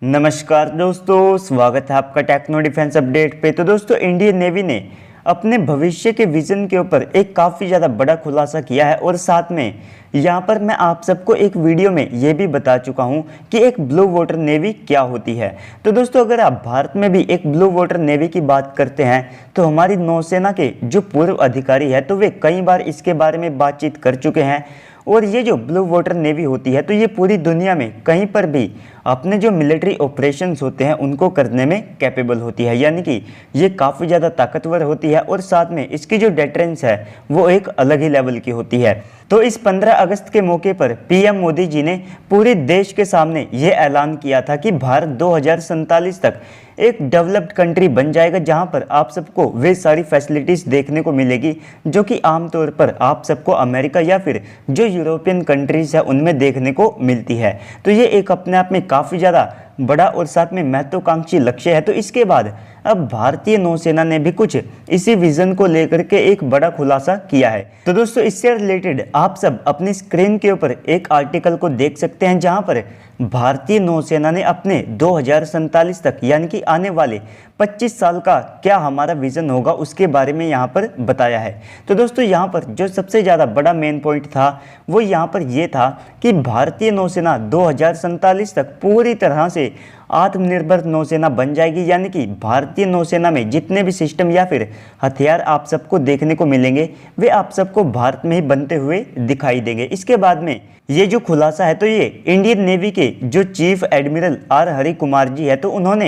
नमस्कार दोस्तों, स्वागत है आपका टेक्नो डिफेंस अपडेट पे। तो दोस्तों, इंडियन नेवी ने अपने भविष्य के विजन के ऊपर एक काफ़ी ज़्यादा बड़ा खुलासा किया है और साथ में यहाँ पर मैं आप सबको एक वीडियो में ये भी बता चुका हूँ कि एक ब्लू वाटर नेवी क्या होती है। तो दोस्तों, अगर आप भारत में भी एक ब्लू वाटर नेवी की बात करते हैं तो हमारी नौसेना के जो पूर्व अधिकारी है तो वे कई बार इसके बारे में बातचीत कर चुके हैं। और ये जो ब्लू वाटर नेवी होती है तो ये पूरी दुनिया में कहीं पर भी अपने जो मिलिट्री ऑपरेशंस होते हैं उनको करने में कैपेबल होती है, यानी कि ये काफ़ी ज़्यादा ताकतवर होती है और साथ में इसकी जो डेटरेंस है वो एक अलग ही लेवल की होती है। तो इस 15 अगस्त के मौके पर पीएम मोदी जी ने पूरे देश के सामने ये ऐलान किया था कि भारत 2047 तक एक डेवलप्ड कंट्री बन जाएगा, जहां पर आप सबको वे सारी फैसिलिटीज़ देखने को मिलेगी जो कि आमतौर पर आप सबको अमेरिका या फिर जो यूरोपियन कंट्रीज़ है उनमें देखने को मिलती है। तो ये एक अपने आप में काफ़ी ज़्यादा बड़ा और साथ में महत्वाकांक्षी लक्ष्य है। तो इसके बाद अब भारतीय नौसेना ने भी कुछ इसी विजन को लेकर के एक बड़ा खुलासा किया है। तो दोस्तों, इससे रिलेटेड आप सब अपनी स्क्रीन के ऊपर एक आर्टिकल को देख सकते हैं जहां पर भारतीय नौसेना ने अपने 2047 तक यानी कि आने वाले 25 साल का क्या हमारा विजन होगा उसके बारे में यहाँ पर बताया है। तो दोस्तों, यहाँ पर जो सबसे ज़्यादा बड़ा मेन पॉइंट था वो यहाँ पर ये था कि भारतीय नौसेना 2047 तक पूरी तरह से आत्मनिर्भर नौसेना बन जाएगी, यानी कि भारतीय नौसेना में जितने भी सिस्टम या फिर हथियार आप सबको देखने को मिलेंगे वे आप सबको भारत में ही बनते हुए दिखाई देंगे। इसके बाद में ये जो खुलासा है तो ये इंडियन नेवी के जो chief admiral R Hari Kumar ji है तो उन्होंने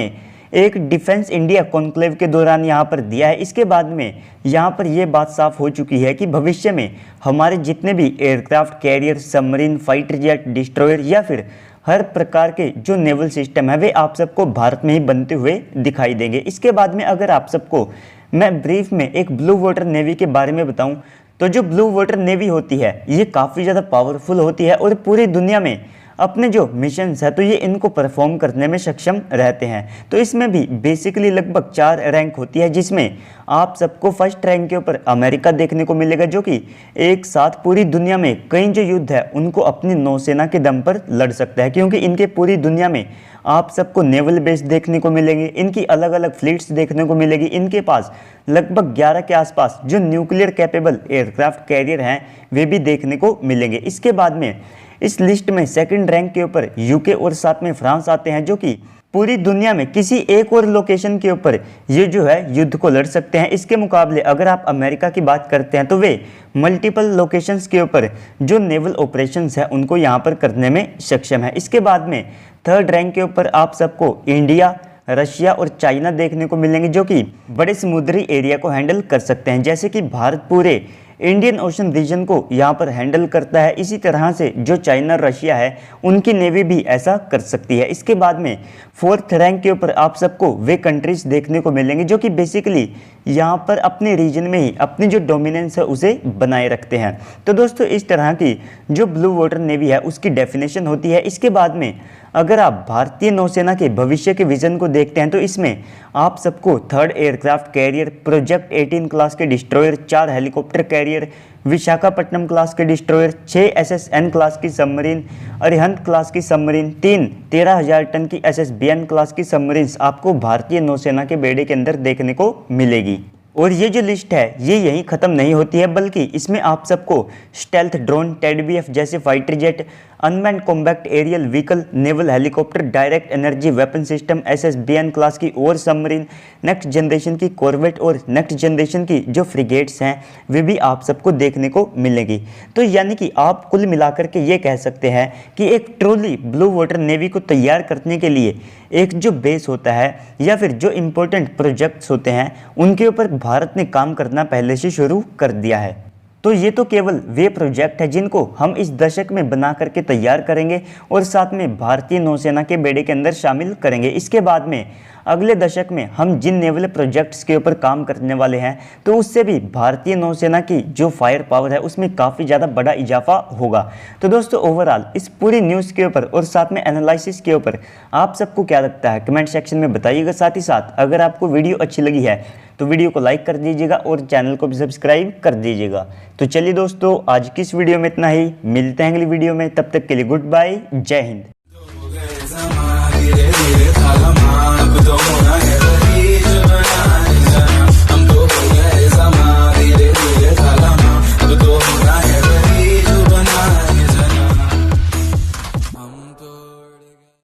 एक डिफेंस इंडिया कॉन्क्लेव के दौरान यहाँ पर दिया है। इसके बाद में यहाँ पर यह बात साफ हो चुकी है कि भविष्य में हमारे जितने भी aircraft carrier, submarine, fighter jet, destroyer या फिर हर प्रकार के जो नेवल सिस्टम है वे आप सबको भारत में ही बनते हुए दिखाई देंगे। इसके बाद में अगर आप सबको मैं ब्रीफ में एक ब्लू वाटर नेवी के बारे में बताऊं तो जो ब्लू वाटर नेवी होती है ये काफ़ी ज़्यादा पावरफुल होती है और पूरी दुनिया में अपने जो मिशंस है तो ये इनको परफॉर्म करने में सक्षम रहते हैं। तो इसमें भी बेसिकली लगभग 4 रैंक होती है, जिसमें आप सबको फर्स्ट रैंक के ऊपर अमेरिका देखने को मिलेगा जो कि एक साथ पूरी दुनिया में कई जो युद्ध है उनको अपनी नौसेना के दम पर लड़ सकता है, क्योंकि इनके पूरी दुनिया में आप सबको नेवल बेस देखने को मिलेंगे, इनकी अलग अलग फ्लीट्स देखने को मिलेगी, इनके पास लगभग 11 के आसपास जो न्यूक्लियर कैपेबल एयरक्राफ्ट कैरियर हैं वे भी देखने को मिलेंगे। इसके बाद में इस लिस्ट में सेकंड रैंक के ऊपर यूके और साथ में फ्रांस आते हैं जो कि पूरी दुनिया में किसी एक और लोकेशन के ऊपर ये जो है युद्ध को लड़ सकते हैं। इसके मुकाबले अगर आप अमेरिका की बात करते हैं तो वे मल्टीपल लोकेशंस के ऊपर जो नेवल ऑपरेशंस है उनको यहाँ पर करने में सक्षम है। इसके बाद में थर्ड रैंक के ऊपर आप सबको इंडिया, रशिया और चाइना देखने को मिलेंगे जो कि बड़े समुद्री एरिया को हैंडल कर सकते हैं। जैसे कि भारत पूरे इंडियन ओशन रीजन को यहाँ पर हैंडल करता है, इसी तरह से जो चाइना, रशिया है उनकी नेवी भी ऐसा कर सकती है। इसके बाद में फोर्थ रैंक के ऊपर आप सबको वे कंट्रीज देखने को मिलेंगे जो कि बेसिकली यहाँ पर अपने रीजन में ही अपनी जो डोमिनेंस है उसे बनाए रखते हैं। तो दोस्तों, इस तरह की जो ब्लू वाटर नेवी है उसकी डेफिनेशन होती है। इसके बाद में अगर आप भारतीय नौसेना के भविष्य के विजन को देखते हैं तो इसमें आप सबको third aircraft carrier, project 18 class के destroyer, 4 helicopter carrier, Visakhapatnam class के डिस्ट्रॉयर, 6 SSN क्लास की सबमरीन, अरिहंत क्लास की सबमरीन, 3 13,000 टन की SSBN क्लास की सबमरीन्स आपको भारतीय नौसेना के बेड़े के अंदर देखने को मिलेगी। और ये जो लिस्ट है ये यहीं ख़त्म नहीं होती है, बल्कि इसमें आप सबको स्टेल्थ ड्रोन, टेडबीएफ जैसे fighter jet, unmanned combat aerial vehicle, naval helicopter, direct energy weapon system, SSBN class की और सबमरीन, नेक्स्ट जनरेशन की कॉर्वेट और नेक्स्ट जनरेशन की जो फ्रिगेट्स हैं वे भी आप सबको देखने को मिलेगी। तो यानी कि आप कुल मिलाकर के ये कह सकते हैं कि एक ट्रूली ब्लू वाटर नेवी को तैयार करने के लिए एक जो बेस होता है या फिर जो इम्पोर्टेंट प्रोजेक्ट्स होते हैं उनके ऊपर भारत ने काम करना पहले से शुरू कर दिया है। तो ये तो केवल वे प्रोजेक्ट है जिनको हम इस दशक में बना करके तैयार करेंगे और साथ में भारतीय नौसेना के बेड़े के अंदर शामिल करेंगे। इसके बाद में अगले दशक में हम जिन नेवल प्रोजेक्ट्स के ऊपर काम करने वाले हैं तो उससे भी भारतीय नौसेना की जो फायर पावर है उसमें काफ़ी ज़्यादा बड़ा इजाफा होगा। तो दोस्तों, ओवरऑल इस पूरी न्यूज़ के ऊपर और साथ में एनालिसिस के ऊपर आप सबको क्या लगता है कमेंट सेक्शन में बताइएगा। साथ ही साथ अगर आपको वीडियो अच्छी लगी है तो वीडियो को लाइक कर दीजिएगा और चैनल को भी सब्सक्राइब कर दीजिएगा। तो चलिए दोस्तों, आज की इस वीडियो में इतना ही, मिलते हैं अगली वीडियो में, तब तक के लिए गुड बाय, जय हिंद।